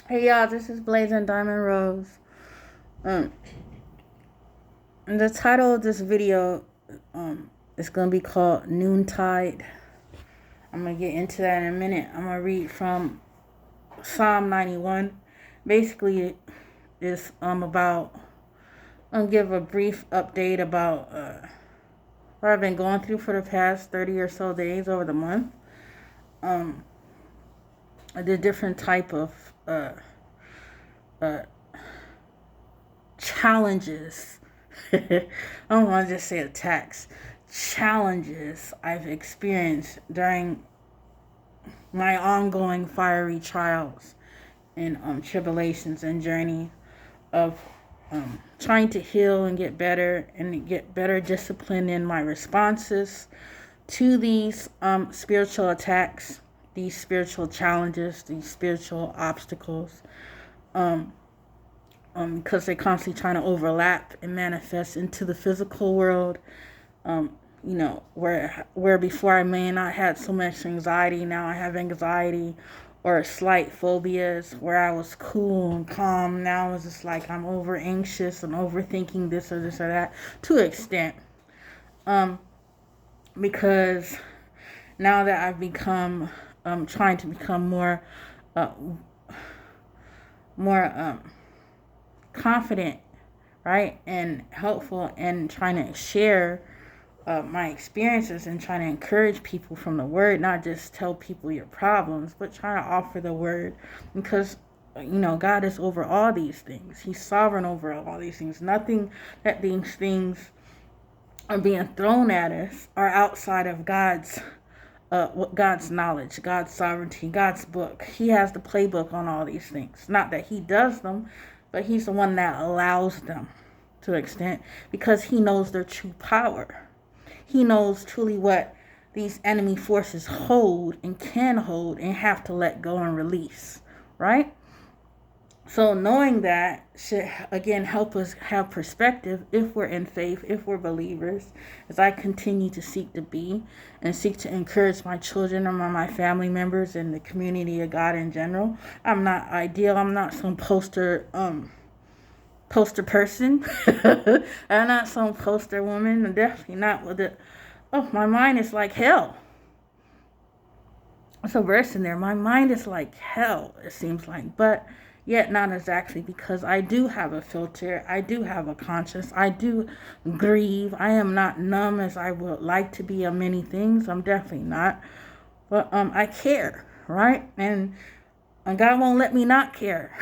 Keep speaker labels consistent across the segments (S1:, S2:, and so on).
S1: Hey y'all, this is Blazing Diamond Rose. Um, and the title of this video is gonna be called Noontide. I'm gonna get into that in a minute. I'm gonna read from Psalm 91. Basically, it's about. I'm gonna give a brief update about what I've been going through for the past 30 or so days over the month. Um, I did different type of uh, challenges. I don't want to just say attacks. Challenges I've experienced during my ongoing fiery trials and tribulations and journey of trying to heal and get better discipline in my responses to these spiritual attacks, these spiritual challenges, these spiritual obstacles. Because they're constantly trying to overlap and manifest into the physical world. Where before I may not had so much anxiety, now I have anxiety or slight phobias. Where I was cool and calm, now it's just like I'm over anxious and overthinking this or that to an extent. Because now that I've become trying to become uh, more confident, right, and helpful, and trying to share my experiences and trying to encourage people from the word, not just tell people your problems, but trying to offer the word, because God is over all these things. He's sovereign over all these things. Nothing that these things are being thrown at us are outside of God's knowledge, God's sovereignty, God's book. He has the playbook on all these things. Not that he does them, but he's the one that allows them to an extent, because he knows their true power. He knows truly what these enemy forces hold and can hold and have to let go and release, right? So knowing that should, again, help us have perspective if we're in faith, if we're believers, as I continue to seek to be and seek to encourage my children or my family members and the community of God in general. I'm not ideal. I'm not some poster person. I'm not some poster woman. I'm definitely not with it. Oh, my mind is like hell. It's a verse in there. My mind is like hell, it seems like. But yet not exactly, because I do have a filter. I do have a conscience. I do grieve. I am not numb as I would like to be of many things. I'm definitely not. But I care, right? And God won't let me not care.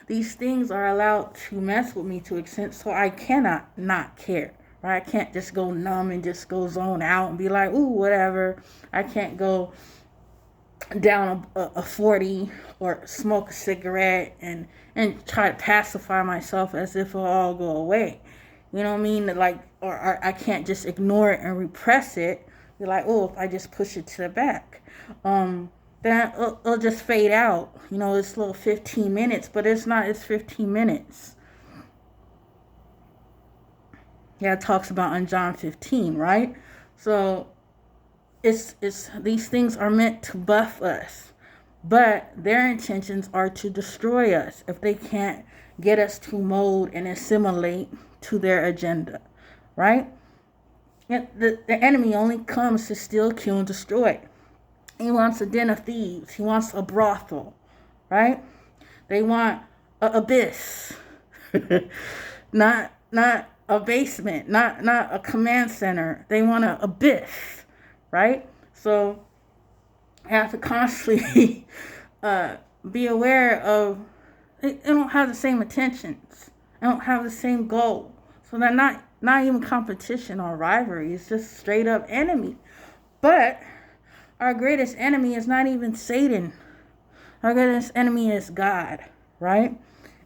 S1: These things are allowed to mess with me to an extent, so I cannot not care. Right? I can't just go numb and just go zone out and be like, ooh, whatever. I can't go down a 40 or smoke a cigarette and try to pacify myself as if it'll all go away. You know what I mean? Like, or I can't just ignore it and repress it. You're like, oh, if I just push it to the back. Then it'll just fade out. It's little 15 minutes, but it's not, it's 15 minutes. Yeah, it talks about in John 15, right? So it's these things are meant to buff us, but their intentions are to destroy us if they can't get us to mold and assimilate to their agenda, right? The enemy only comes to steal, kill, and destroy. He wants a den of thieves. He wants a brothel, right? They want an abyss, not a basement, not a command center. They want an abyss, right? So I have to constantly be aware of. They don't have the same intentions. They don't have the same goal. So they're not even competition or rivalry. It's just straight up enemy. But our greatest enemy is not even Satan. Our greatest enemy is God, right?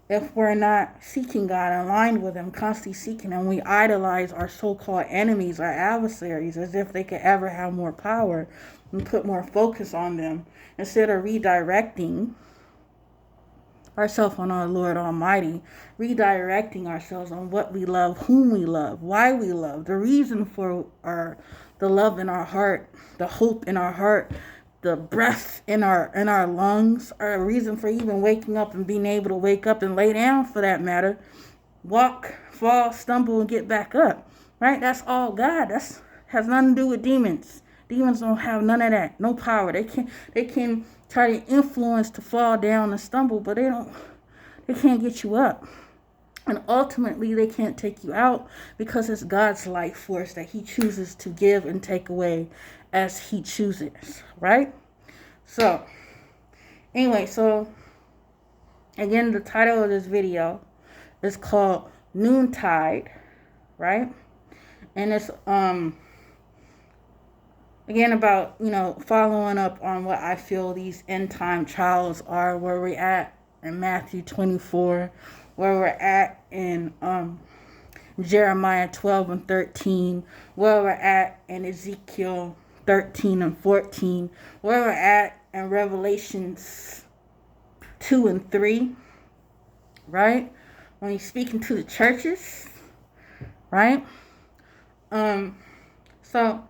S1: If we're not seeking God, aligned with him, constantly seeking him, we idolize our so-called enemies, our adversaries, as if they could ever have more power and put more focus on them, instead of redirecting ourselves on our Lord Almighty, redirecting ourselves on what we love, whom we love, why we love, the reason for the love in our heart, the hope in our heart, the breath in our lungs, are a reason for even waking up and being able to wake up and lay down, for that matter, walk, fall, stumble, and get back up, right? That's all God. That's has nothing to do with demons. Demons don't have none of that. No power. They can try to influence to fall down and stumble, but they can't get you up. And ultimately, they can't take you out, because it's God's life force that he chooses to give and take away as he chooses, right? So, anyway, so again, the title of this video is called Noontide, right? And it's again about, following up on what I feel these end time trials are, where we're at in Matthew 24, where we're at in Jeremiah 12 and 13, where we're at in Ezekiel 13 and 14, where we're at in Revelations 2 and 3, right? When he's speaking to the churches, right? So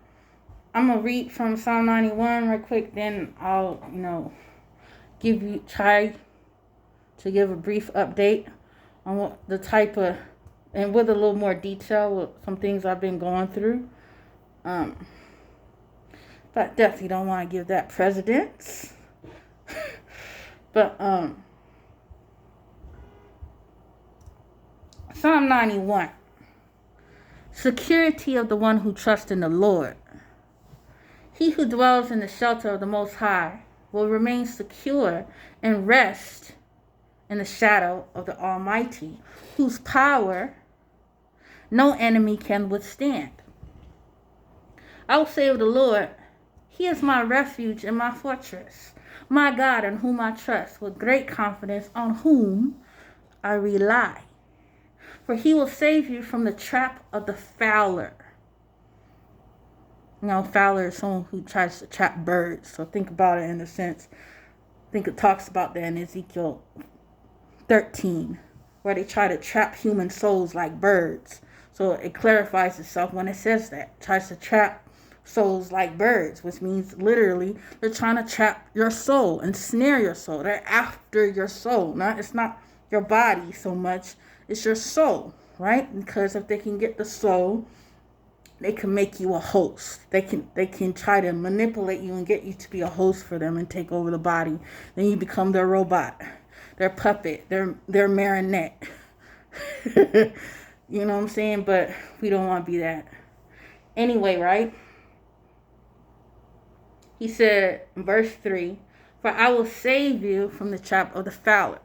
S1: I'm going to read from Psalm 91 real quick, then I'll, try to give a brief update on what the type of, and with a little more detail with some things I've been going through. But definitely don't want to give that precedence. But Psalm 91. Security of the one who trusts in the Lord. He who dwells in the shelter of the Most High will remain secure and rest in the shadow of the Almighty, whose power no enemy can withstand. I will say of the Lord, he is my refuge and my fortress, my God in whom I trust with great confidence, on whom I rely. For he will save you from the trap of the fowler. Fowler is someone who tries to trap birds. So think about it in a sense. I think it talks about that in Ezekiel 13, where they try to trap human souls like birds. So it clarifies itself when it says that. It tries to trap souls like birds, which means literally they're trying to trap your soul and snare your soul. They're after your soul. It's not your body so much, it's your soul, right? Because if they can get the soul, they can make you a host. They can try to manipulate you and get you to be a host for them and take over the body. Then you become their robot, their puppet, their marionette. You know what I'm saying? But we don't want to be that. Anyway, right? He said in verse 3, for I will save you from the trap of the fowler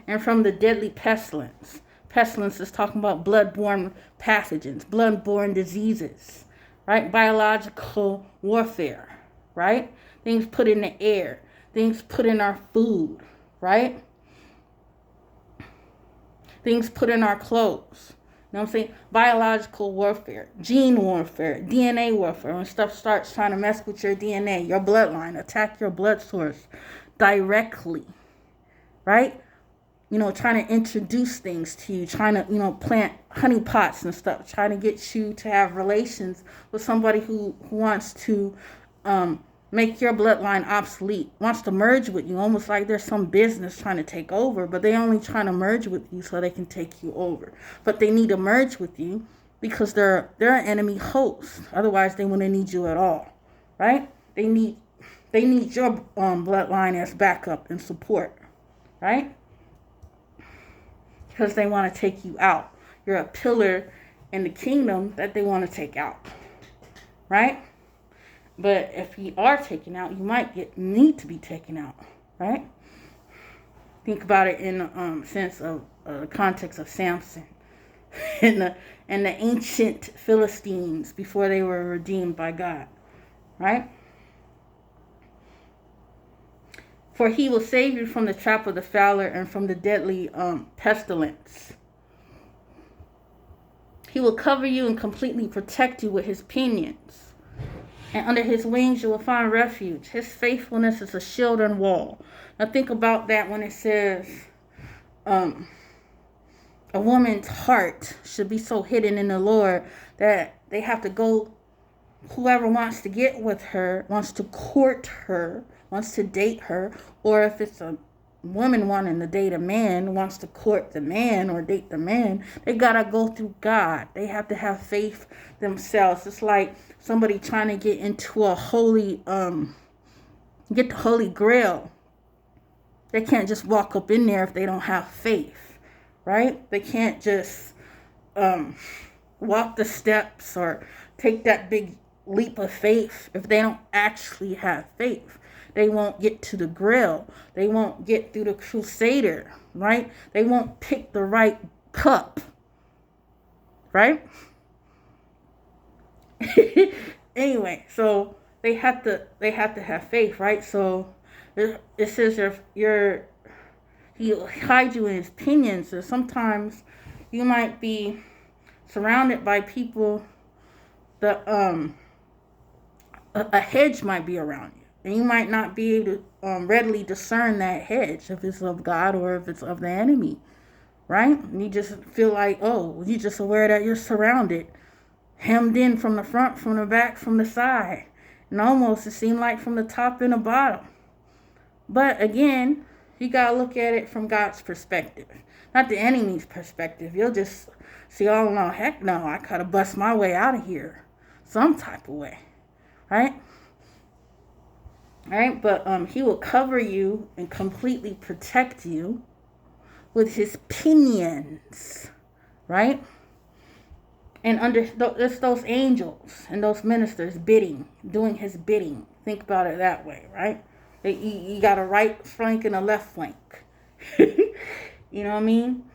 S1: and from the deadly pestilence. Pestilence is talking about blood-borne pathogens, blood-borne diseases, right? Biological warfare, right? Things put in the air, things put in our food, right? Things put in our clothes. You know what I'm saying? Biological warfare, gene warfare, DNA warfare. When stuff starts trying to mess with your DNA, your bloodline, attack your blood source directly, right? Trying to introduce things to you, trying to, plant honey pots and stuff, trying to get you to have relations with somebody who wants to make your bloodline obsolete, wants to merge with you, almost like there's some business trying to take over, but they only trying to merge with you so they can take you over. But they need to merge with you because they're an enemy host. Otherwise, they wouldn't need you at all, right? They need your bloodline as backup and support, right? Because they want to take you out. You're a pillar in the kingdom that they want to take out, right? But if you are taken out, you might need to be taken out, right? Think about it in the sense of the context of Samson and the ancient Philistines before they were redeemed by God, right? For he will save you from the trap of the fowler and from the deadly pestilence. He will cover you and completely protect you with his pinions. And under his wings you will find refuge. His faithfulness is a shield and wall. Now think about that when it says a woman's heart should be so hidden in the Lord that they have to go whoever wants to get with her, wants to court her, wants to date her, or if it's a woman wanting to date a man, wants to court the man or date the man, they gotta go through God. They have to have faith themselves. It's like somebody trying to get into a holy, get the Holy Grail. They can't just walk up in there if they don't have faith, right? They can't just walk the steps or take that big leap of faith if they don't actually have faith. They won't get to the Grail. They won't get through the Crusader, right? They won't pick the right cup, right? Anyway, so they have to have faith, right? So it says he'll hide you in his pinions. So sometimes you might be surrounded by people that a hedge might be around you. And you might not be able to readily discern that hedge, if it's of God or if it's of the enemy, right? And you just feel like, oh, you're just aware that you're surrounded, hemmed in from the front, from the back, from the side. And almost it seemed like from the top and the bottom. But again, you got to look at it from God's perspective, not the enemy's perspective. You'll just see, oh, no, heck no, I got to bust my way out of here some type of way, right? Right, but he will cover you and completely protect you with his pinions, right? And under there's those angels and those ministers doing his bidding. Think about it that way, right? You got a right flank and a left flank. You know what I mean?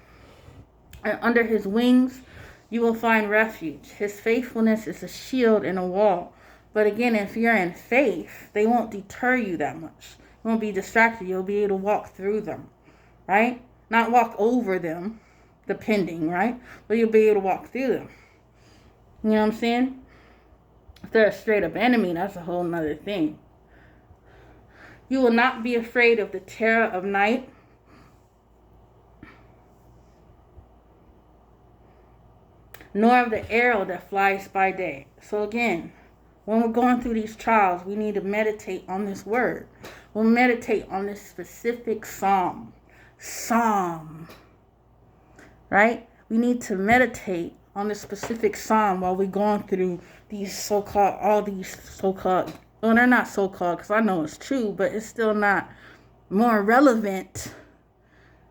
S1: And under his wings, you will find refuge. His faithfulness is a shield and a wall. But again, if you're in faith, they won't deter you that much. You won't be distracted. You'll be able to walk through them, right? Not walk over them, depending, right? But you'll be able to walk through them. You know what I'm saying? If they're a straight up enemy, that's a whole nother thing. You will not be afraid of the terror of night, nor of the arrow that flies by day. So again, when we're going through these trials, we need to meditate on this word. We'll meditate on this specific psalm, right? We need to meditate on this specific psalm while we're going through these so-called, well, they're not so-called because I know it's true, but it's still not more relevant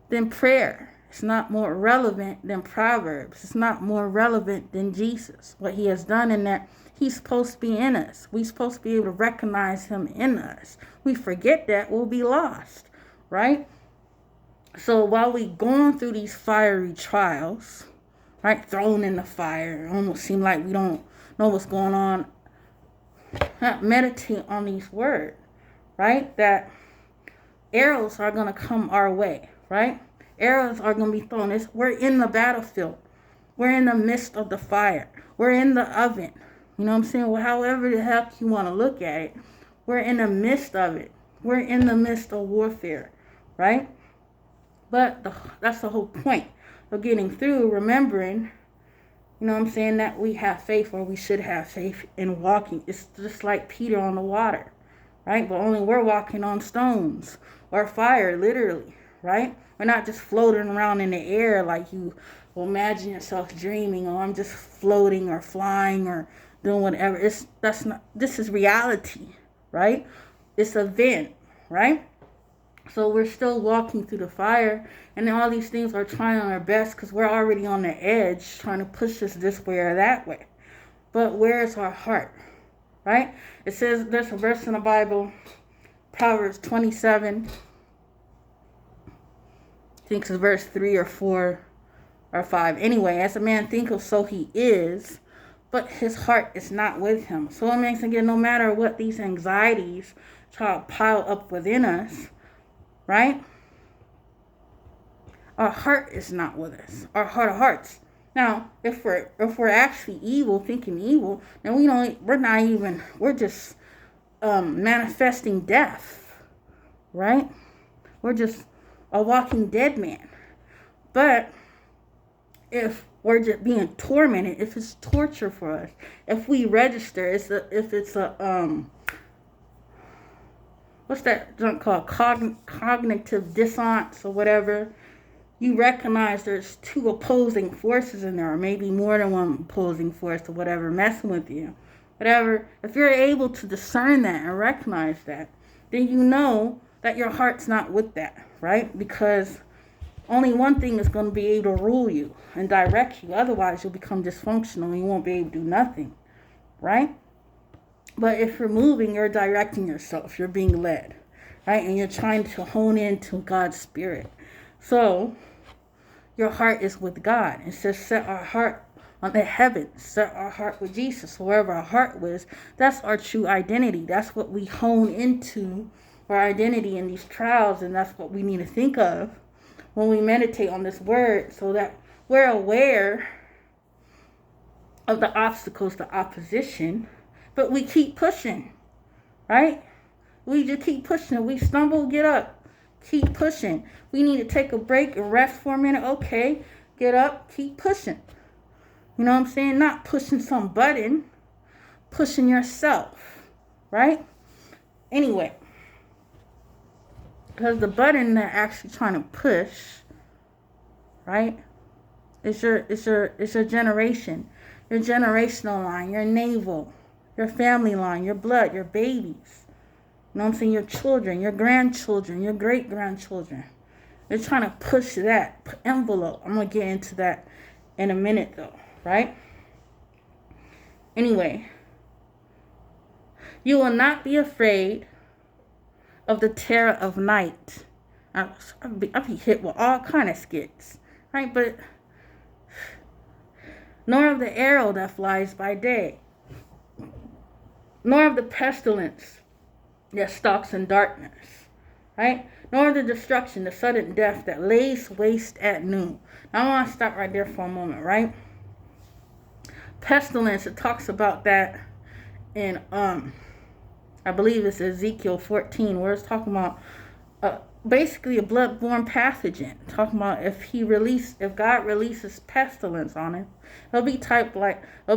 S1: than prayer. It's not more relevant than Proverbs. It's not more relevant than Jesus. What he has done in that, he's supposed to be in us. We're supposed to be able to recognize him in us. We forget that, we'll be lost, right? So while we going through these fiery trials, right, thrown in the fire, it almost seem like we don't know what's going on. Meditate on these words, right? That arrows are going to come our way, right? Arrows are going to be thrown. We're in the battlefield. We're in the midst of the fire. We're in the oven. You know what I'm saying? Well, however the heck you want to look at it, we're in the midst of it. We're in the midst of warfare, right? But that's the whole point of getting through, remembering, you know what I'm saying, that we have faith, or we should have faith in walking. It's just like Peter on the water, right? But only we're walking on stones or fire, literally, right? We're not just floating around in the air like you will imagine yourself dreaming, or I'm just floating or flying or doing whatever. This is reality, right? It's a vent, right? So we're still walking through the fire, and then all these things are trying our best because we're already on the edge, trying to push us this way or that way. But where is our heart, right? It says, there's a verse in the Bible, Proverbs 27, I think it's verse 3 or 4 or 5. Anyway, as a man thinketh, so he is, but his heart is not with him. So it makes again, no matter what these anxieties try to pile up within us, right? Our heart is not with us. Our heart of hearts. Now, if we're actually evil, thinking evil, then we're just manifesting death, right? We're just a walking dead man. But if we're just being tormented, if it's torture for us, if we register, if it's a what's that junk called, cognitive dissonance or whatever, you recognize there's two opposing forces in there, or maybe more than one opposing force or whatever messing with you, whatever. If you're able to discern that and recognize that, then you know that your heart's not with that, right? Because only one thing is going to be able to rule you and direct you. Otherwise, you'll become dysfunctional and you won't be able to do nothing, right? But if you're moving, you're directing yourself. You're being led, right? And you're trying to hone into God's spirit. So your heart is with God. It says set our heart on the heavens. Set our heart with Jesus. Wherever our heart was, that's our true identity. That's what we hone into, our identity in these trials. And that's what we need to think of when we meditate on this word, so that we're aware of the obstacles, the opposition, but we keep pushing, right? We just keep pushing. We stumble, get up, keep pushing. We need to take a break and rest for a minute. Okay, get up, keep pushing. You know what I'm saying? Not pushing some button, pushing yourself, right? Anyway, because the button that actually trying to push, right, is your generation, your generational line, your navel, your family line, your blood, your babies. You know what I'm saying? Your children, your grandchildren, your great-grandchildren. They're trying to push that envelope. I'm going to get into that in a minute, though, right? Anyway, you will not be afraid of the terror of night. I'll be hit with all kind of skits, right? But nor of the arrow that flies by day, nor of the pestilence that stalks in darkness, right? Nor of the destruction, the sudden death that lays waste at noon. Now I want to stop right there for a moment, right? Pestilence, it talks about that in I believe it's Ezekiel 14, where it's talking about basically a bloodborne pathogen. Talking about if God releases pestilence on it, it'll be kind of like a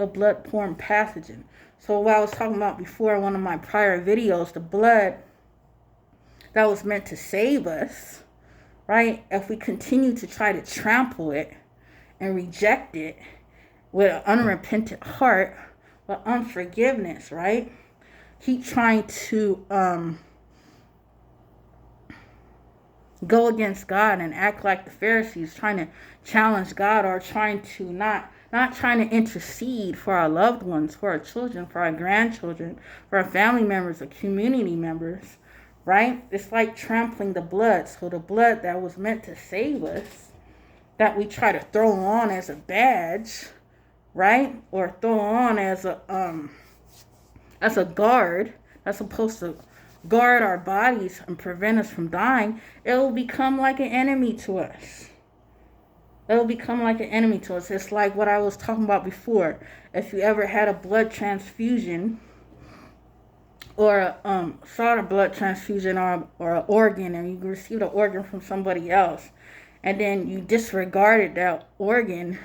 S1: bloodborne pathogen. So what I was talking about before in one of my prior videos, the blood that was meant to save us, right? If we continue to try to trample it and reject it with an unrepentant heart, with unforgiveness, right? Keep trying to go against God and act like the Pharisees, trying to challenge God, or trying to not trying to intercede for our loved ones, for our children, for our grandchildren, for our family members, or community members, right? It's like trampling the blood. So the blood that was meant to save us, that we try to throw on as a badge, right? Or throw on as a guard that's supposed to guard our bodies and prevent us from dying, it will become like an enemy to us. It'll become like an enemy to us. It's like what I was talking about before. If you ever had a blood transfusion, or sought a blood transfusion, or an organ, and you received an organ from somebody else, and then you disregarded that organ,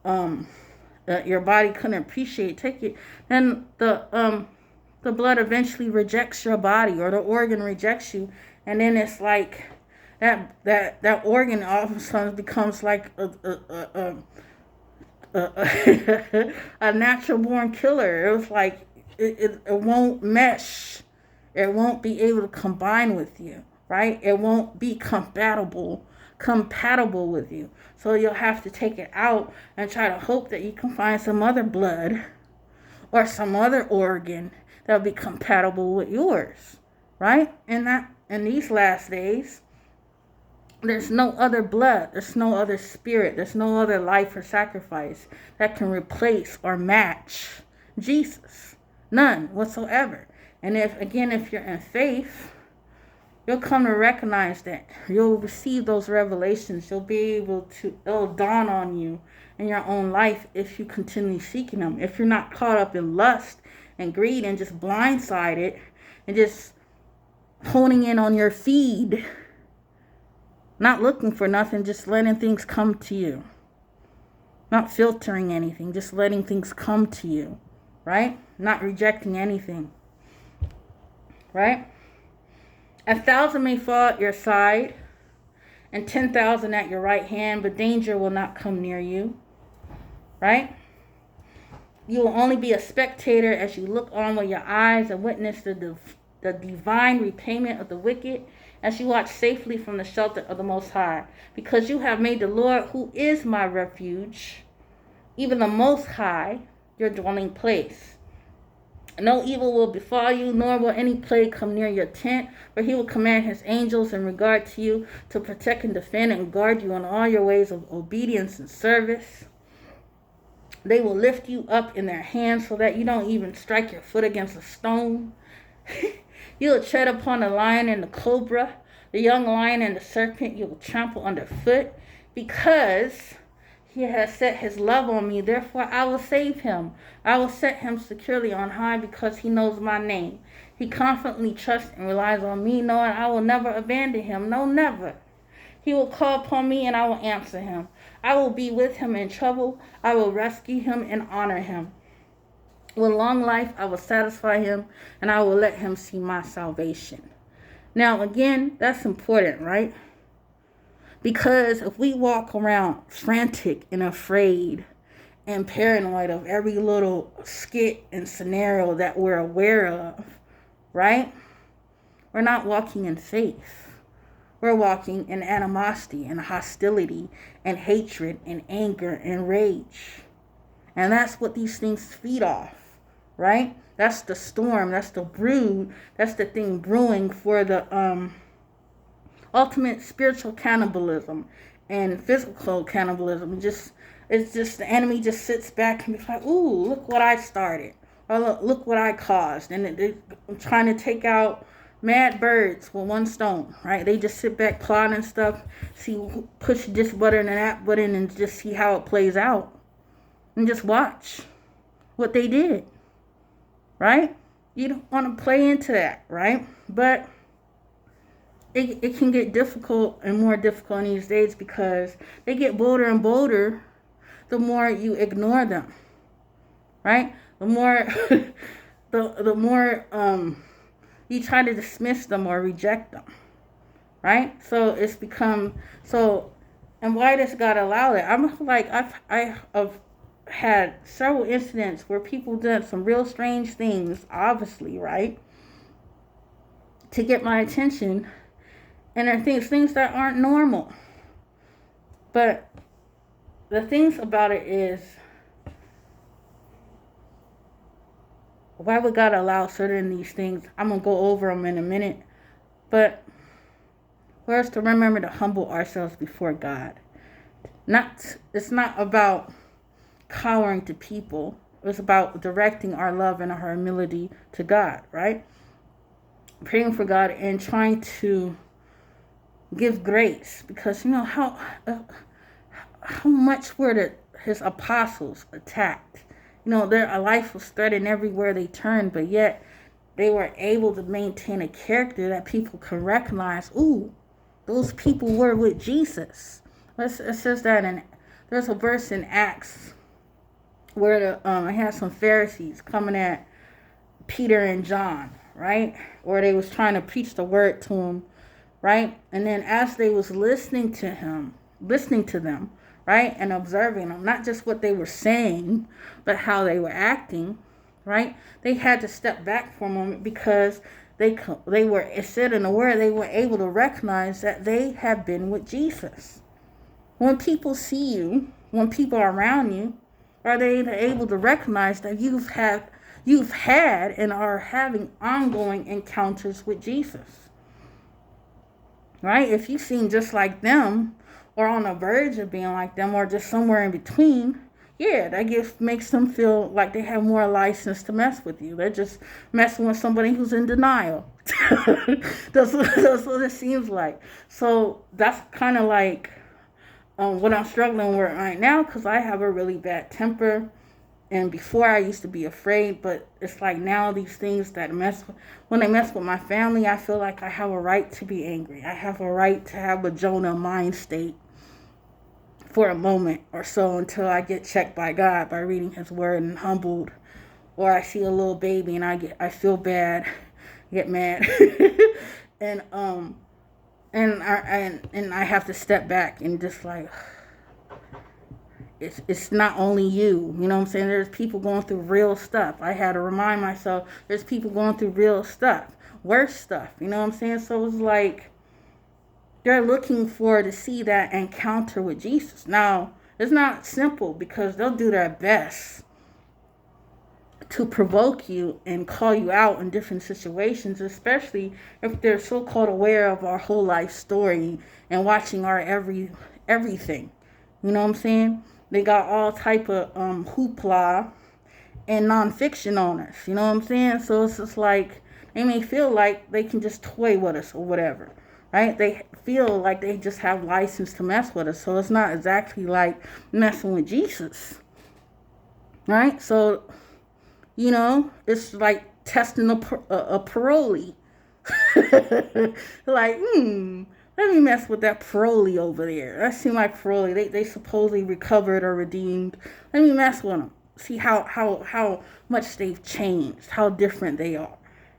S1: that your body couldn't appreciate, take it, then the blood eventually rejects your body, or the organ rejects you, and then it's like that organ all of a sudden becomes like a natural born killer. It was like it won't mesh. It won't be able to combine with you, right? It won't be compatible with you. So you'll have to take it out and try to hope that you can find some other blood or some other organ that'll be compatible with yours, right? And that in these last days, there's no other blood, there's no other spirit, there's no other life or sacrifice that can replace or match Jesus. None whatsoever. And if you're in faith, you'll come to recognize that. You'll receive those revelations. You'll be able to, it'll dawn on you in your own life if you continue seeking them. If you're not caught up in lust and greed and just blindsided and just honing in on your feed, not looking for nothing, just letting things come to you, Not filtering anything, just letting things come to you, right? Not rejecting anything, right? 1,000 may fall at your side and 10,000 at your right hand, but danger will not come near you, right? You will only be a spectator as you look on with your eyes and witness the divine repayment of the wicked, as you watch safely from the shelter of the Most High, because you have made the Lord, who is my refuge, even the Most High, your dwelling place. No evil will befall you, nor will any plague come near your tent, for he will command his angels in regard to you to protect and defend and guard you in all your ways of obedience and service. They will lift you up in their hands so that you don't even strike your foot against a stone. You will tread upon the lion and the cobra, the young lion and the serpent you will trample underfoot, because he has set his love on me. Therefore I will save him. I will set him securely on high, because he knows my name. He confidently trusts and relies on me, knowing I will never abandon him. No, never. He will call upon me and I will answer him. I will be with him in trouble. I will rescue him and honor him. With long life, I will satisfy him, and I will let him see my salvation. Now, again, that's important, right? Because if we walk around frantic and afraid and paranoid of every little skit and scenario that we're aware of, right? We're not walking in faith. We're walking in animosity and hostility and hatred and anger and rage. And that's what these things feed off. Right? That's the storm. That's the brood. That's the thing brewing for the ultimate spiritual cannibalism and physical cannibalism. It's just the enemy just sits back and be like, ooh, look what I started. Or look what I caused. And they're trying to take out mad birds with one stone. Right? They just sit back plotting stuff. Push this button and that button and just see how it plays out. And just watch what they did. Right? You don't want to play into that, right? But it can get difficult and more difficult in these days, because they get bolder and bolder the more you ignore them, right? The more the more you try to dismiss them or reject them, right? So it's become so. And why does God allow that? I'm like I've had several incidents where people did some real strange things, obviously, right, to get my attention, and there are things that aren't normal. But the things about it is, why would God allow certain these things? I'm gonna go over them in a minute, but for us to remember to humble ourselves before God. It's not about cowering to people. It's about directing our love and our humility to God, right? Praying for God and trying to give grace, because you know how much were his apostles attacked. You know, their life was threatened everywhere they turned, but yet they were able to maintain a character that people could recognize. Ooh, those people were with Jesus. It says that there's a verse in Acts where I had some Pharisees coming at Peter and John, right? Or they was trying to preach the word to him, right? And then as they was listening to them, right? And observing them, not just what they were saying, but how they were acting, right? They had to step back for a moment, because they were, it said in the word, they were able to recognize that they have been with Jesus. When people see you, when people are around you, are they able to recognize that you've had and are having ongoing encounters with Jesus? Right? If you seem just like them, or on the verge of being like them, or just somewhere in between, yeah, that makes them feel like they have more license to mess with you. They're just messing with somebody who's in denial. That's what it seems like. So that's kind of like what I'm struggling with right now, because I have a really bad temper. And before I used to be afraid, but it's like now these things that when they mess with my family, I feel like I have a right to be angry. I have a right to have a Jonah mind state for a moment or so until I get checked by God by reading his word and humbled, or I see a little baby and I feel bad, get mad. and I have to step back and just like, it's not only you, you know what I'm saying? There's people going through real stuff. I had to remind myself there's people going through real stuff, worse stuff, you know what I'm saying? So it's like they're looking for to see that encounter with Jesus. Now, it's not simple because they'll do their best to provoke you and call you out in different situations, especially if they're so-called aware of our whole life story and watching our everything. You know what I'm saying? They got all type of hoopla and nonfiction on us. You know what I'm saying? So it's just like they may feel like they can just toy with us or whatever, right? They feel like they just have license to mess with us. So it's not exactly like messing with Jesus, right? So, you know, it's like testing a parolee. Like, let me mess with that parolee over there. That seemed like parolee. They supposedly recovered or redeemed. Let me mess with them. See how much they've changed, how different they are.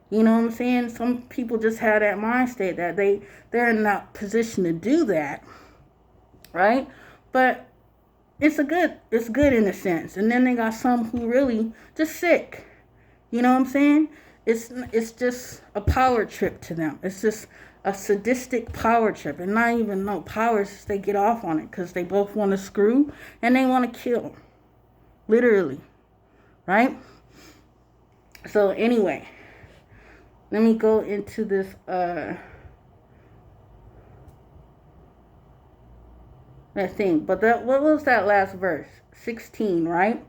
S1: You know what I'm saying? Some people just have that mind state that they're in that position to do that, right? But it's good in a sense. And then they got some who really just sick. You know what I'm saying? It's just a power trip to them. It's just a sadistic power trip, and not even no powers. They get off on it because they both want to screw and they want to kill, literally, right? So anyway, let me go into this that thing. But what was that last verse? 16, right?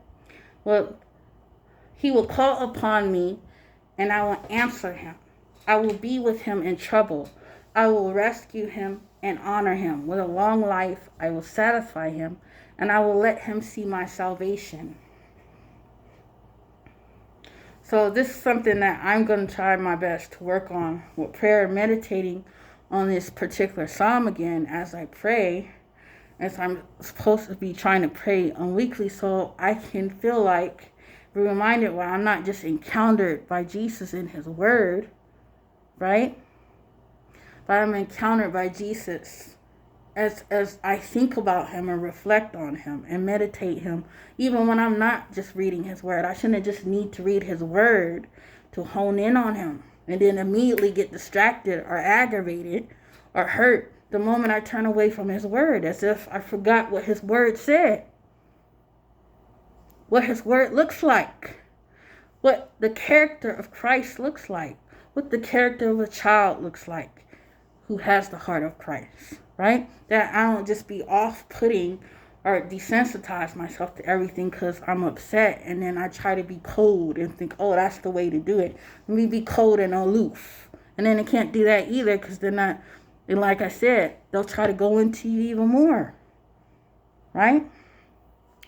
S1: Well, he will call upon me, and I will answer him. I will be with him in trouble. I will rescue him and honor him. With a long life, I will satisfy him, and I will let him see my salvation. So this is something that I'm going to try my best to work on with prayer, meditating on this particular psalm again as I pray, as I'm supposed to be trying to pray on weekly, so I can feel like be reminded why I'm not just encountered by Jesus in his word, right? But I'm encountered by Jesus as I think about him and reflect on him and meditate him, even when I'm not just reading his word. I shouldn't just need to read his word to hone in on him and then immediately get distracted or aggravated or hurt the moment I turn away from his word, as if I forgot what his word said, what his word looks like, what the character of Christ looks like, what the character of a child looks like who has the heart of Christ, right? That I don't just be off-putting or desensitize myself to everything because I'm upset, and then I try to be cold and think, oh, that's the way to do it. Let me be cold and aloof. And then I can't do that either because they're not, and like I said, they'll try to go into you even more, right?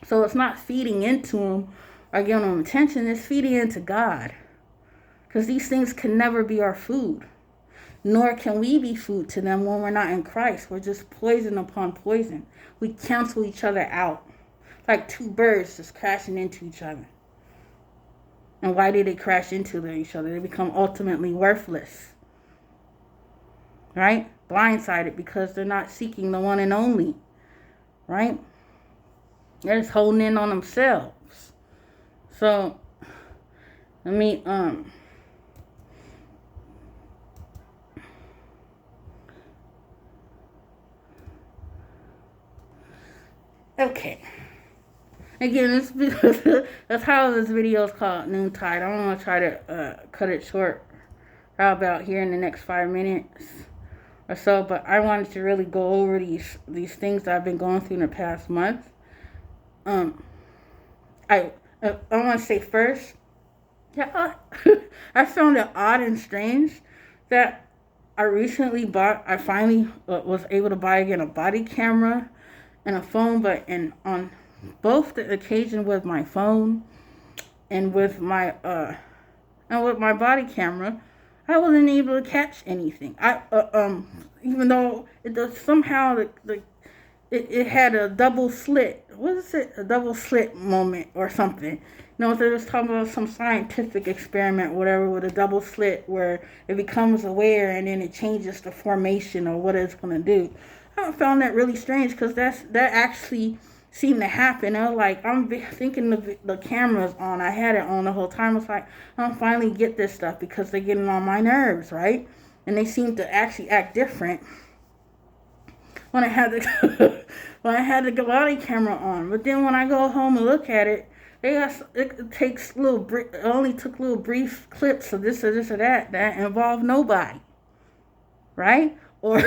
S1: So it's not feeding into them or giving them attention, it's feeding into God. Because these things can never be our food. Nor can we be food to them when we're not in Christ. We're just poison upon poison. We cancel each other out. Like two birds just crashing into each other. And why do they crash into each other? They become ultimately worthless. Right? Blindsided because they're not seeking the one and only. Right? They're just holding in on themselves. So, let me, okay. Again, that's how this video is called, Noontide. I don't want to try to cut it short. How about here in the next 5 minutes or so? But I wanted to really go over these things that I've been going through in the past month. I want to say first, yeah, I found it odd and strange that I finally was able to buy again a body camera and a phone, but on both the occasion with my phone and with my body camera, I wasn't able to catch anything. Even though it does somehow it it had a double slit. What is it? A double slit moment or something. They was talking about some scientific experiment, whatever, with a double slit where it becomes aware and then it changes the formation or what it's going to do. I found that really strange because that actually seemed to happen. I was like, I'm thinking the camera's on. I had it on the whole time. It's like, I don't finally get this stuff because they're getting on my nerves, right? And they seem to actually act different when I had the body camera on. But then when I go home and look at it, it only took little brief clips of this or this or that involved nobody, right? Or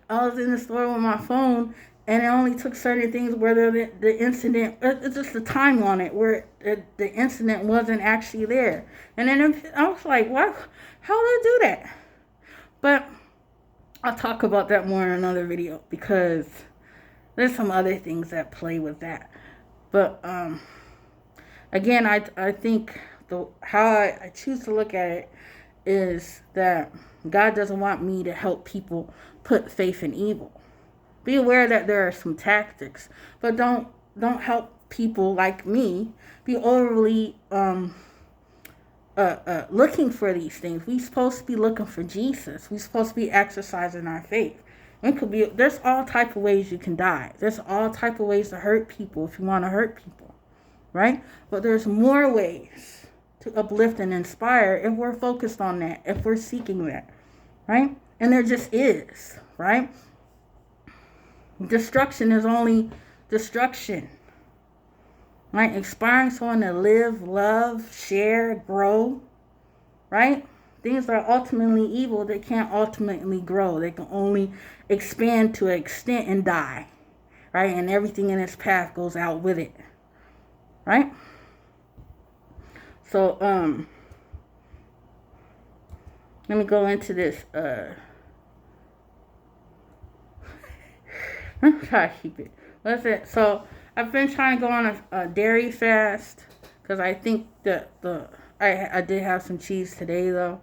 S1: I was in the store with my phone and it only took certain things where the incident, it's just the time on it where the incident wasn't actually there. And then I was like, what? How did I do that? But I'll talk about that more in another video because there's some other things that play with that. But again, I think how I choose to look at it is that God doesn't want me to help people put faith in evil. Be aware that there are some tactics, but don't help people like me be overly looking for these things. We're supposed to be looking for Jesus. We're supposed to be exercising our faith. There's all type of ways you can die. There's all type of ways to hurt people if you want to hurt people, right? But there's more ways to uplift and inspire if we're focused on that, if we're seeking that, right? And there just is, right? Destruction is only destruction, right? Inspiring someone to live, love, share, grow, right? Things that are ultimately evil, they can't ultimately grow. They can only expand to an extent and die, right? And everything in its path goes out with it, right? So, let me go into this, I'm trying to keep it. What's it? So, I've been trying to go on a dairy fast because I think that I did have some cheese today though.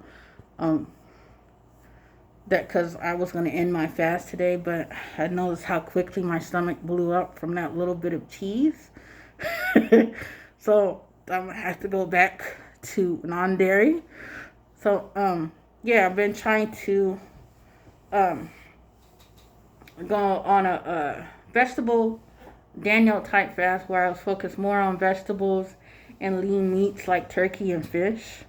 S1: That because I was going to end my fast today, but I noticed how quickly my stomach blew up from that little bit of cheese. So I'm gonna have to go back to non-dairy. So yeah, I've been trying to go on a vegetable Daniel type fast where I was focused more on vegetables and lean meats like turkey and fish.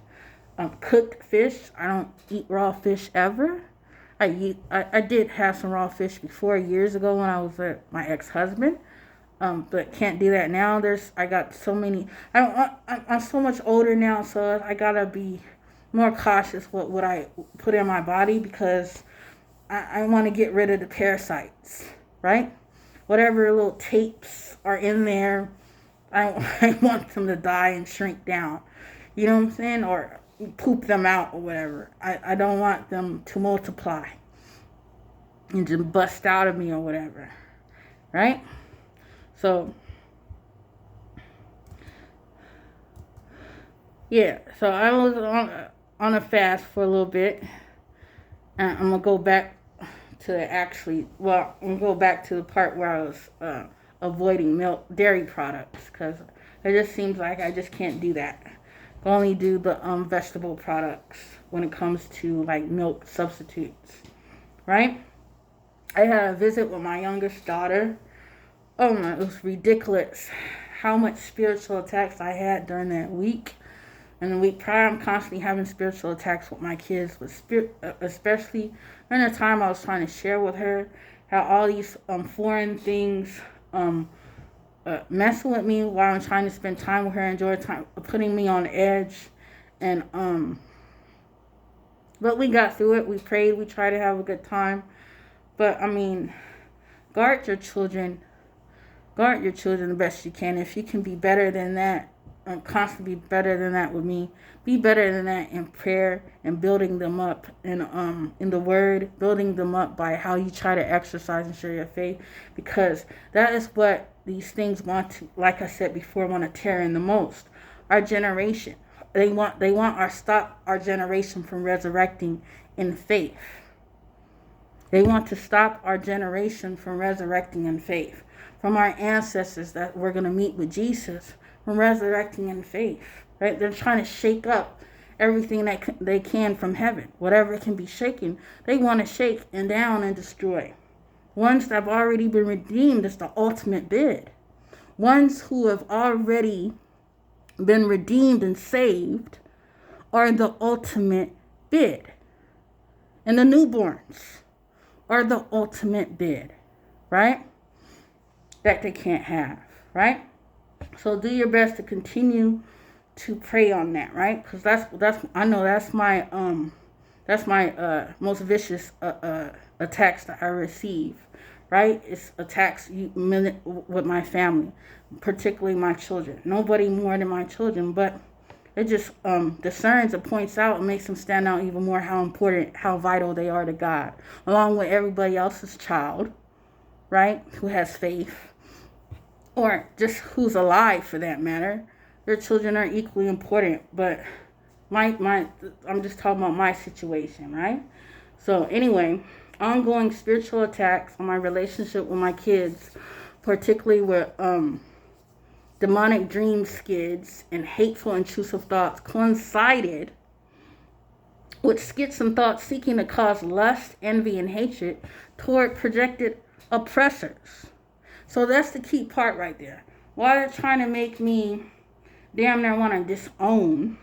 S1: Cooked fish. I don't eat raw fish ever. I did have some raw fish before years ago when I was with my ex-husband. But can't do that now. I got so many. I'm so much older now, so I gotta be more cautious with what I put in my body because I want to get rid of the parasites, right? Whatever little tapes are in there, I want them to die and shrink down. You know what I'm saying? Or poop them out or whatever. I don't want them to multiply and just bust out of me or whatever, right? So, yeah, so I was on a fast for a little bit, and I'm going to go back to I'm going to go back to the part where I was avoiding dairy products, because it just seems like I just can't do that. I only do the vegetable products when it comes to, like, milk substitutes, right? I had a visit with my youngest daughter. Oh my, it was ridiculous how much spiritual attacks I had during that week. And the week prior, I'm constantly having spiritual attacks with my kids, especially during the time I was trying to share with her how all these foreign things messing with me while I'm trying to spend time with her, enjoy time, putting me on edge. And but we got through it. We prayed. We tried to have a good time. But I mean, guard your children the best you can. If you can be better than that, constantly be better than that with me, be better than that in prayer and building them up in the word, building them up by how you try to exercise and share your faith, because that is what these things want to, like I said before, want to tear in the most. Our generation, they want stop our generation from resurrecting in faith. They want to stop our generation from resurrecting in faith, from our ancestors that we're going to meet with Jesus, from resurrecting in faith, right? They're trying to shake up everything that they can from heaven. Whatever can be shaken, they want to shake and down and destroy. Ones that have already been redeemed is the ultimate bid. Ones who have already been redeemed and saved are the ultimate bid. And the newborns are the ultimate bid, right? That they can't have, right? So do your best to continue to pray on that, right? Because that's I know that's my most vicious attacks that I receive, right? It's attacks with my family, particularly my children. Nobody more than my children, but it just discerns and points out and makes them stand out even more how important, how vital they are to God, along with everybody else's child, right? Who has faith, or just who's alive for that matter. Their children are equally important, but I'm just talking about my situation, right? So anyway, ongoing spiritual attacks on my relationship with my kids, particularly with demonic dream skids and hateful intrusive thoughts, coincided with skits and thoughts seeking to cause lust, envy, and hatred toward projected oppressors. So that's the key part right there. While they're trying to make me damn near want to disown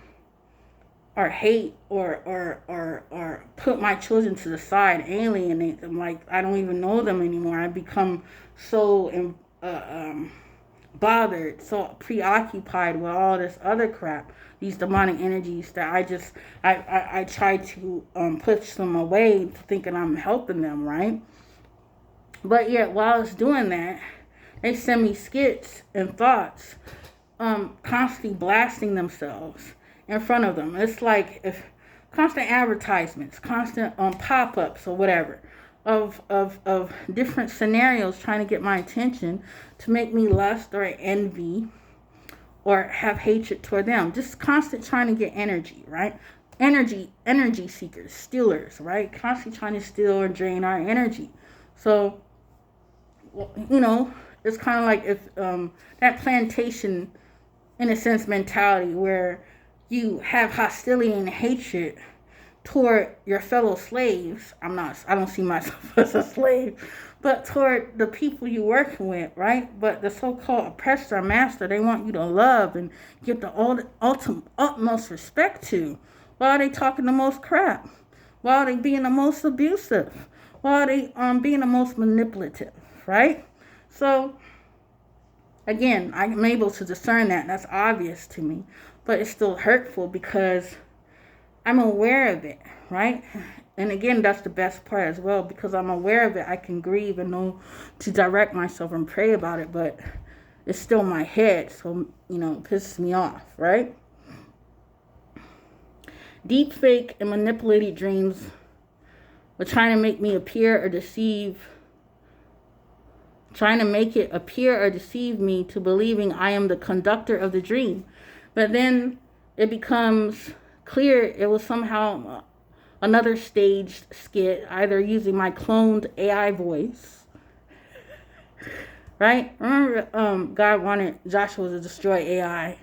S1: or hate or put my children to the side, alienate them, like I don't even know them anymore. I become so bothered, so preoccupied with all this other crap, these demonic energies, that I try to push them away, thinking I'm helping them, right? But yet while I was doing that, they send me skits and thoughts, constantly blasting themselves in front of them. It's like if constant advertisements, constant pop-ups or whatever of different scenarios trying to get my attention to make me lust or envy or have hatred toward them. Just constant trying to get energy, right? Energy seekers, stealers, right? Constantly trying to steal or drain our energy. So, you know, it's kind of like if that plantation, in a sense, mentality where you have hostility and hatred toward your fellow slaves. I don't see myself as a slave, but toward the people you're working with, right? But the so-called oppressor or master, they want you to love and give the utmost respect to. Why are they talking the most crap? Why are they being the most abusive? Why are they being the most manipulative, right? So, again, I'm able to discern that. That's obvious to me. But it's still hurtful because I'm aware of it, right? And again, that's the best part as well. Because I'm aware of it, I can grieve and know to direct myself and pray about it. But it's still my head. So, you know, it pisses me off, right? Deep fake and manipulated dreams were trying to make me appear or deceive, trying to make it appear or deceive me to believing I am the conductor of the dream. But then it becomes clear it was somehow another staged skit, either using my cloned AI voice, right? Remember, God wanted Joshua to destroy AI.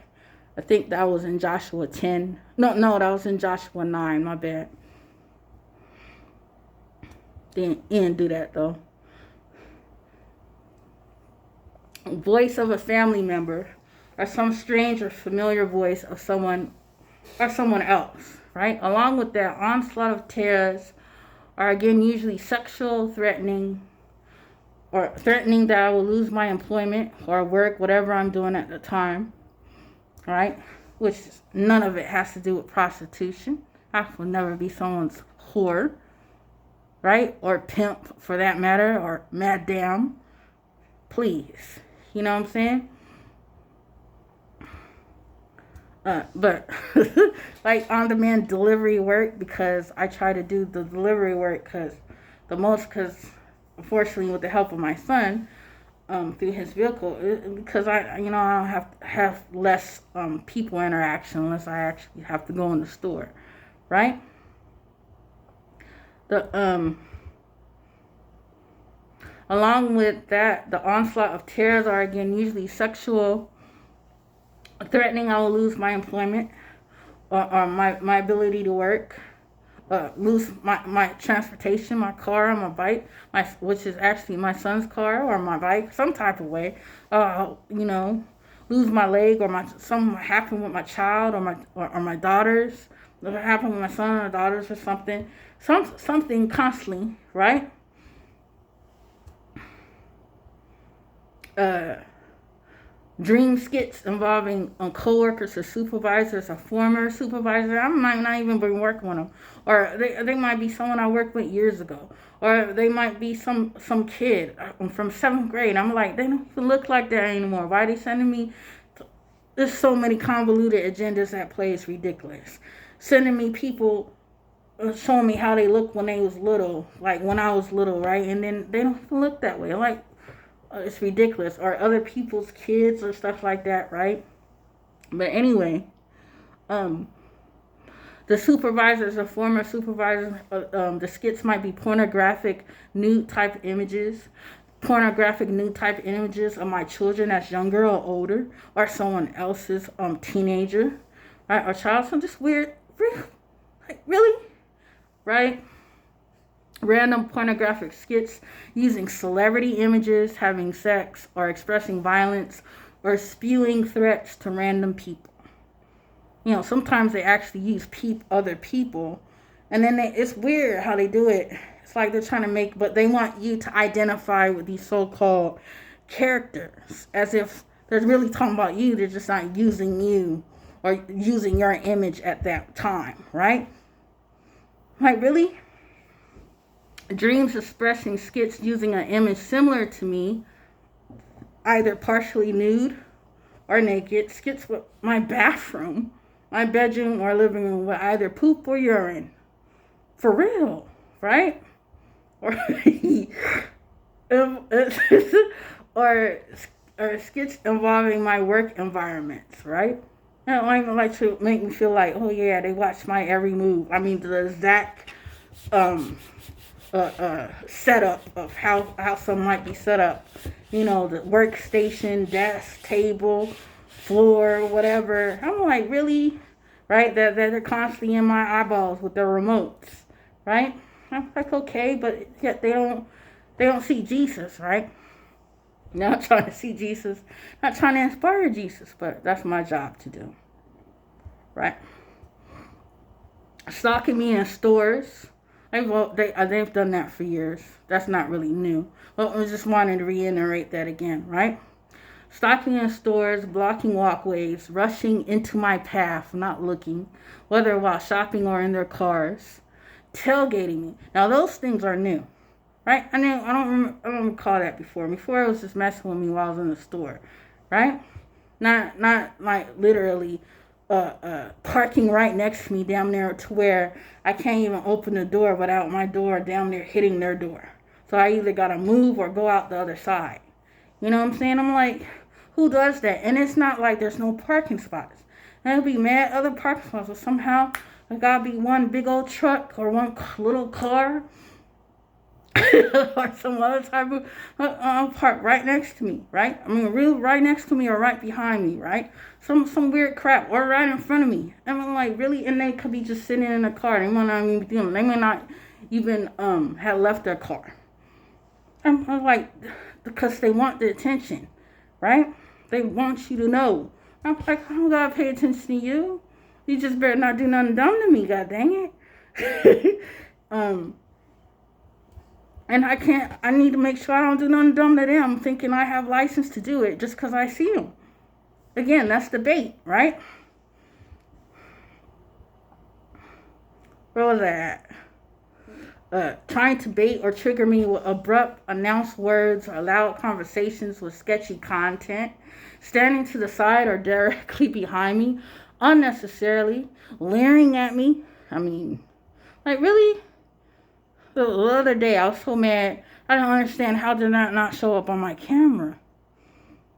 S1: I think that was in Joshua 10. No, that was in Joshua 9, my bad. He didn't do that, though. Voice of a family member, or some strange or familiar voice of someone or someone else, right? Along with that onslaught of terrors are again usually sexual, threatening, or threatening that I will lose my employment or work, whatever I'm doing at the time, right? Which none of it has to do with prostitution. I will never be someone's whore, right? Or pimp for that matter, or madam. Please. You know what I'm saying? But like on-demand delivery work, because I try to do the delivery work because unfortunately with the help of my son through his vehicle, because I don't have less people interaction unless I actually have to go in the store, right? Along with that, the onslaught of terrors are again usually sexual, threatening I will lose my employment or my ability to work, lose my transportation, my car or my bike, which is actually my son's car or my bike, some type of way. Lose my leg or something happen with my child or my daughters. If it happened with my son or daughters or something, something constantly, right? Dream skits involving coworkers or supervisors or former supervisor. I might not even be working with them, or they might be someone I worked with years ago, or they might be some kid from 7th grade. I'm like, they don't even look like that anymore. Why are they sending me? There's so many convoluted agendas at play. It's ridiculous. Sending me people showing me how they look when they was little, like when I was little, right? And then they don't even look that way. I'm like, it's ridiculous. Or other people's kids or stuff like that, right? But anyway, the supervisors or former supervisors, the skits might be pornographic nude type images, of my children that's younger or older, or someone else's teenager, right, or child. So just weird, like, really, right? Random pornographic skits using celebrity images, having sex, or expressing violence, or spewing threats to random people. Sometimes they actually use other people, and then it's weird how they do it. It's like they're trying to but they want you to identify with these so-called characters, as if they're really talking about you. They're just not using you or using your image at that time, right? Like, really? Dreams expressing skits using an image similar to me, either partially nude or naked. Skits with my bathroom, my bedroom, or living room with either poop or urine. For real, right? Or or skits involving my work environments, right? And I don't like to make me feel like, oh yeah, they watch my every move. I mean, the exact setup of how some might be set up. The workstation, desk, table, floor, whatever. I'm like, really? Right? That they're constantly in my eyeballs with their remotes, right? I'm like, okay, but yet they don't see Jesus, right? Not trying to see Jesus, not trying to inspire Jesus, but that's my job to do, right? Stalking me in stores. They've done that for years. That's not really new. But I just wanted to reiterate that again, right? Stalking in stores, blocking walkways, rushing into my path, not looking, whether while shopping or in their cars, tailgating me. Now those things are new, right? I don't recall that before. Before it was just messing with me while I was in the store, right? Not like literally parking right next to me down there to where I can't even open the door without my door down there hitting their door. So I either gotta move or go out the other side. You know what I'm saying? I'm like, who does that? And it's not like there's no parking spots. And there'll be mad other parking spots, but somehow there gotta be one big old truck or one little car or some other type of park right next to me, right? I mean, real right next to me or right behind me, right? Some weird crap or right in front of me. And I'm like, really? And they could be just sitting in a car. They might not even be doing. They may not even have left their car. I'm like, because they want the attention, right? They want you to know. I'm like, I don't gotta pay attention to you. You just better not do nothing dumb to me, god dang it. And I need to make sure I don't do nothing dumb to them, thinking I have license to do it just because I see them. Again, that's the bait, right? Where was that at? Trying to bait or trigger me with abrupt, announced words or loud conversations with sketchy content. Standing to the side or directly behind me, unnecessarily, leering at me. I mean, like, really? The other day, I was so mad. I don't understand how did that not show up on my camera.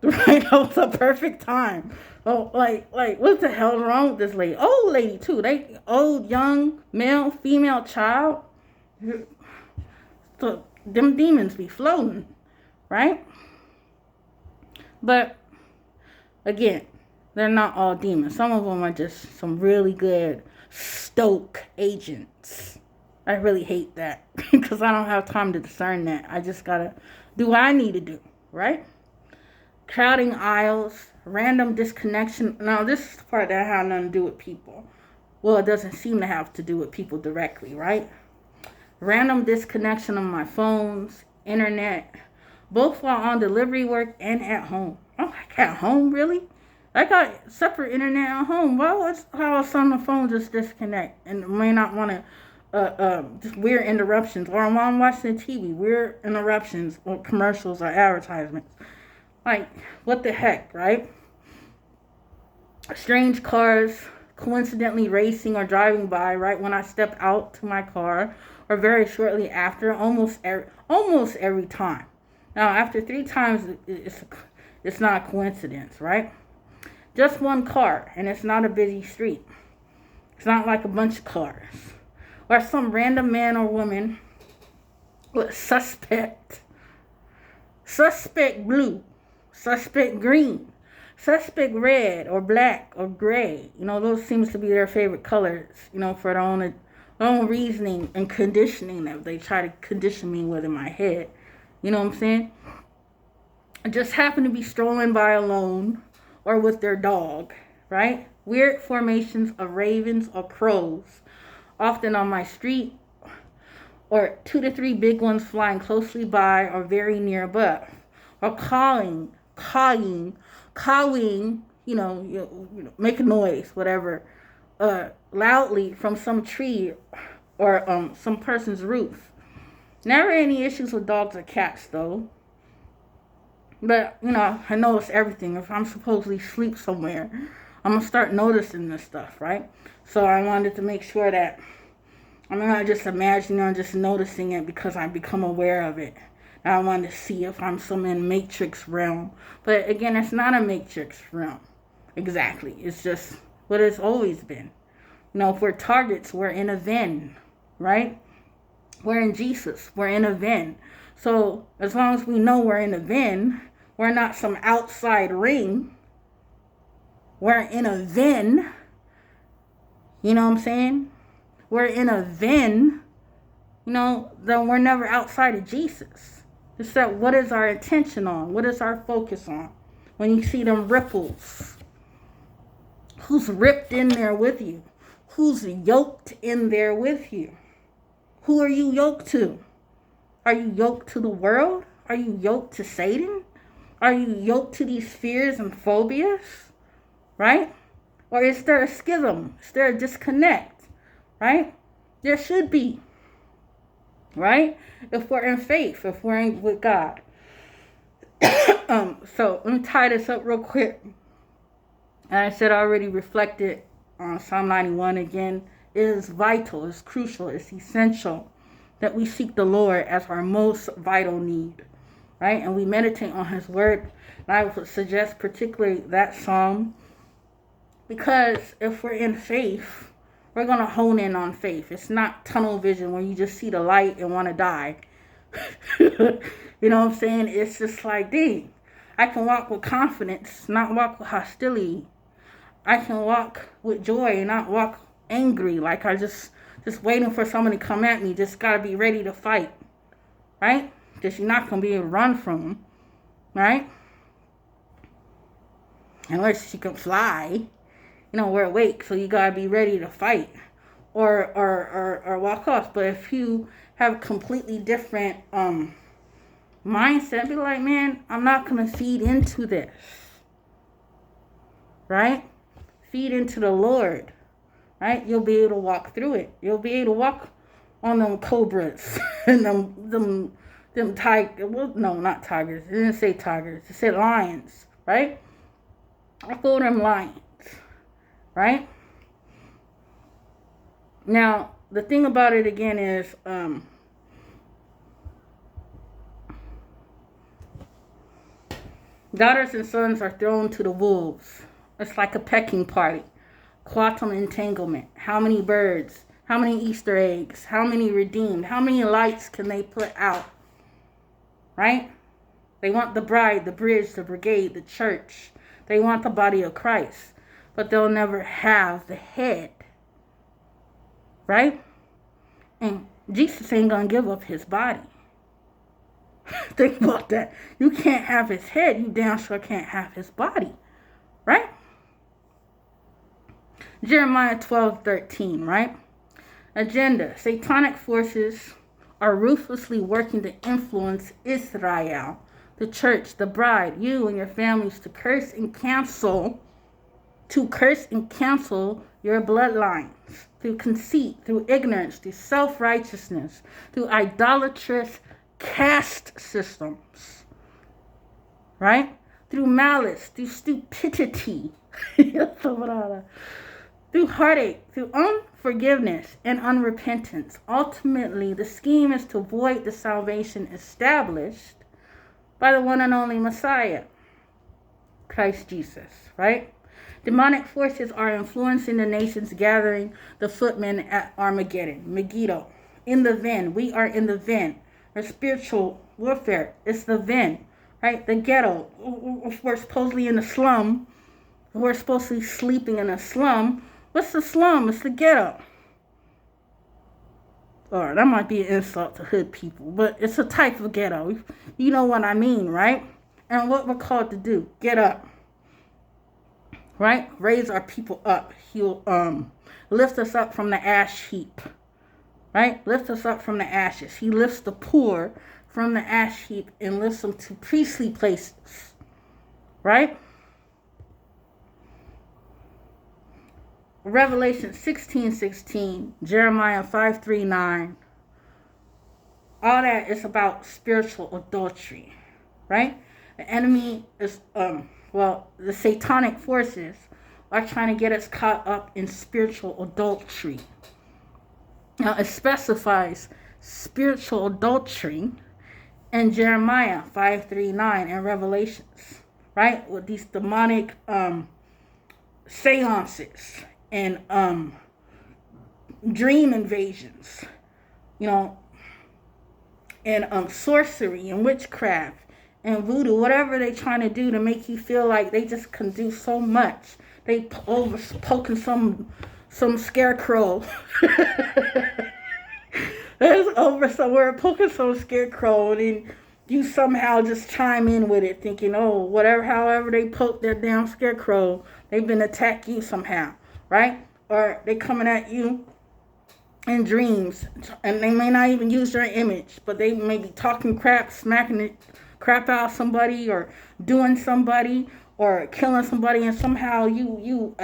S1: Right? That was a perfect time. Oh, like, what the hell is wrong with this lady? Old lady, too. They old, young, male, female, child. So, them demons be floating. right? But again, they're not all demons. Some of them are just some really good stoke agents. I really hate that because I don't have time to discern that. I just gotta do what I need to do, right? Crowding aisles, random disconnection. Now, this is the part that has nothing to do with people. Well, it doesn't seem to have to do with people directly, right? Random disconnection of my phones, internet, both while on delivery work and at home. Oh, like at home, really? I got separate internet at home. Well, how is on the phone just disconnect and may not want to just weird interruptions, or while I'm watching TV, weird interruptions or commercials or advertisements. Like, what the heck, right? Strange cars coincidentally racing or driving by right when I step out to my car, or very shortly after, almost every time. Now, after 3 times, it's not a coincidence, right? Just one car, and it's not a busy street. It's not like a bunch of cars. Or some random man or woman with suspect blue, suspect green, suspect red or black or gray. Those seems to be their favorite colors, for their own reasoning and conditioning that they try to condition me with in my head. You know what I'm saying? I just happen to be strolling by alone or with their dog, right? Weird formations of ravens or crows, often on my street, or 2 to 3 big ones flying closely by or very near above, or cawing, make a noise, whatever, loudly from some tree or some person's roof. Never any issues with dogs or cats, though. But, I notice everything. If I'm supposedly asleep somewhere, I'm going to start noticing this stuff, right? So I wanted to make sure that I'm not just imagining or just noticing it because I become aware of it. And I wanted to see if I'm some in Matrix realm. But again, it's not a Matrix realm. Exactly. It's just what it's always been. If we're targets, we're in a Venn, right? We're in Jesus. We're in a Venn. So as long as we know we're in a Venn, we're not some outside ring. We're in a Venn. You know what I'm saying? We're in a Venn. Then we're never outside of Jesus. It's that what is our attention on? What is our focus on? When you see them ripples, who's ripped in there with you? Who's yoked in there with you? Who are you yoked to? Are you yoked to the world? Are you yoked to Satan? Are you yoked to these fears and phobias? Right? Or is there a schism? Is there a disconnect? Right? There should be. Right? If we're in faith, if we're in with God. So let me tie this up real quick. And I said I already reflected on Psalm 91 again. It is vital, it's crucial, it's essential that we seek the Lord as our most vital need, right? And we meditate on His Word. And I would suggest particularly that Psalm, because if we're in faith, we're going to hone in on faith. It's not tunnel vision where you just see the light and want to die. You know what I'm saying? It's just like, dang, I can walk with confidence, not walk with hostility. I can walk with joy and not walk angry, like I just waiting for someone to come at me. Just got to be ready to fight, right? Because you're not going to be able to run from them, right? Unless you can fly. We're awake, so you got to be ready to fight or walk off. But if you have a completely different mindset, be like, man, I'm not going to feed into this, right? Feed into the Lord. Right? You'll be able to walk through it. You'll be able to walk on them cobras and them tigers. Well, no, not tigers. It didn't say tigers. It said lions, right? Walk over them lions, right? Now, the thing about it again is, daughters and sons are thrown to the wolves. It's like a pecking party. Quantum entanglement. How many birds? How many Easter eggs? How many redeemed? How many lights can they put out? Right? They want the bride, the bridge, the brigade, the church. They want the body of Christ. But they'll never have the head. Right? And Jesus ain't going to give up his body. Think about that. You can't have his head. You damn sure can't have his body. Right? Jeremiah 12:13, right? Agenda. Satanic forces are ruthlessly working to influence Israel, the church, the bride, you and your families to curse and cancel your bloodlines through conceit, through ignorance, through self-righteousness, through idolatrous caste systems, right? Through malice, through stupidity, through heartache, through unforgiveness and unrepentance. Ultimately, the scheme is to void the salvation established by the one and only Messiah, Christ Jesus, right? Demonic forces are influencing the nations, gathering the footmen at Armageddon, Megiddo. In the Ven, we are in the Ven. Our spiritual warfare is the Ven, right? The ghetto. We're supposedly in the slum. We're supposed to be sleeping in a slum. What's the slum? It's the ghetto. Or that might be an insult to hood people, but it's a type of ghetto. You know what I mean, right? And what we're called to do, get up. Right? Raise our people up. He'll lift us up from the ash heap. Right? Lift us up from the ashes. He lifts the poor from the ash heap and lifts them to priestly places. Right? Revelation 16:16, Jeremiah 5:3-9. All that is about spiritual adultery. Right? The enemy is the satanic forces are trying to get us caught up in spiritual adultery. Now, it specifies spiritual adultery in Jeremiah 5:3-9 and Revelations, right? With these demonic seances and dream invasions, and sorcery and witchcraft and voodoo, whatever they're trying to do to make you feel like they just can do so much. They poking some scarecrow. There's over somewhere poking some scarecrow, and then you somehow just chime in with it, thinking, oh, however they poke their damn scarecrow, they've been attacking you somehow, right? Or they coming at you in dreams, and they may not even use your image, but they may be talking crap, smacking the crap out of somebody, or doing somebody, or killing somebody, and somehow you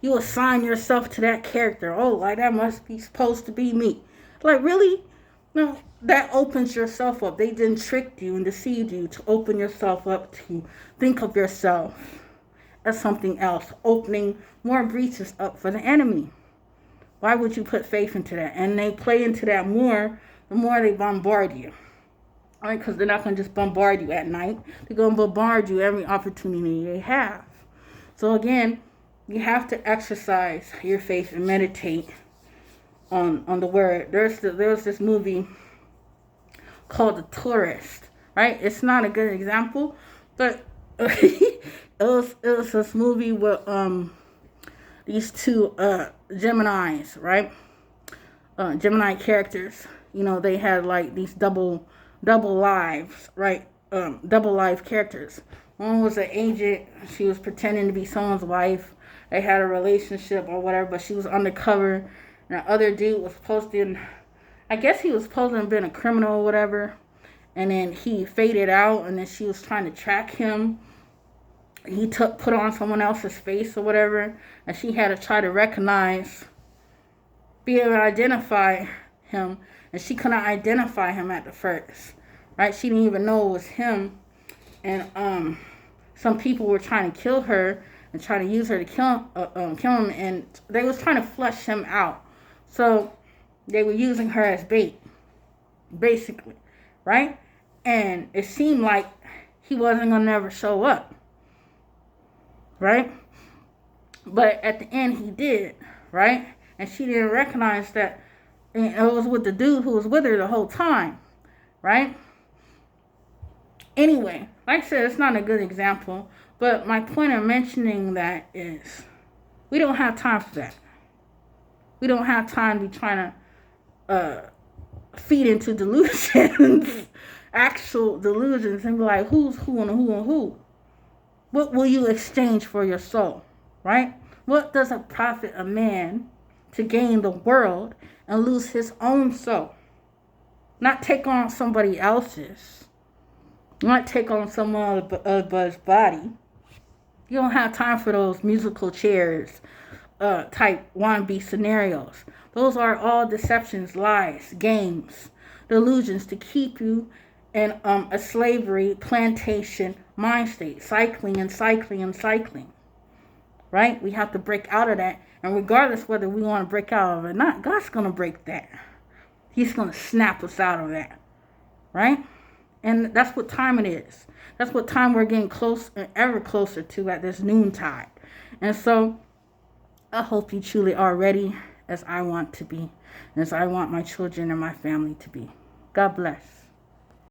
S1: assign yourself to that character. Oh, like that must be supposed to be me. Like, really? No, that opens yourself up. They didn't trick you and deceived you to open yourself up to think of yourself as something else, opening more breaches up for the enemy. Why would you put faith into that? And they play into that more, the more they bombard you. All right, because they're not going to just bombard you at night. They're going to bombard you every opportunity they have. So again, you have to exercise your faith and meditate on the word. There's this movie called The Tourist, right? It's not a good example, but it was this movie with these two Geminis, right? Gemini characters. They had like these double lives, right? Double life characters. One was an agent. She was pretending to be someone's wife. They had a relationship or whatever, but she was undercover. And the other dude was supposed to, I guess he was supposed to have been a criminal or whatever. And then he faded out, and then she was trying to track him. He put on someone else's face or whatever, and she had to try to be able to identify him, and she couldn't identify him at the first, right? She didn't even know it was him, and some people were trying to kill her and trying to use her to kill him, and they was trying to flush him out. So they were using her as bait, basically, right? And it seemed like he wasn't gonna never show up, right? But at the end, he did, right? And she didn't recognize that it was with the dude who was with her the whole time, right? Anyway, like I said, it's not a good example, but my point of mentioning that is we don't have time for that. We don't have time to be trying to feed into delusions, actual delusions, and be like, who's who and who and who? What will you exchange for your soul, right? What does it profit a man to gain the world and lose his own soul? Not take on somebody else's. Not take on someone else's body. You don't have time for those musical chairs type wannabe scenarios. Those are all deceptions, lies, games, delusions to keep you in a slavery plantation mind state, cycling and cycling and cycling. Right? We have to break out of that. And regardless whether we want to break out of it or not, God's going to break that. He's going to snap us out of that. Right? And that's what time it is. That's what time we're getting close and ever closer to at this noontide. And so I hope you truly are ready as I want to be, as I want my children and my family to be. God bless.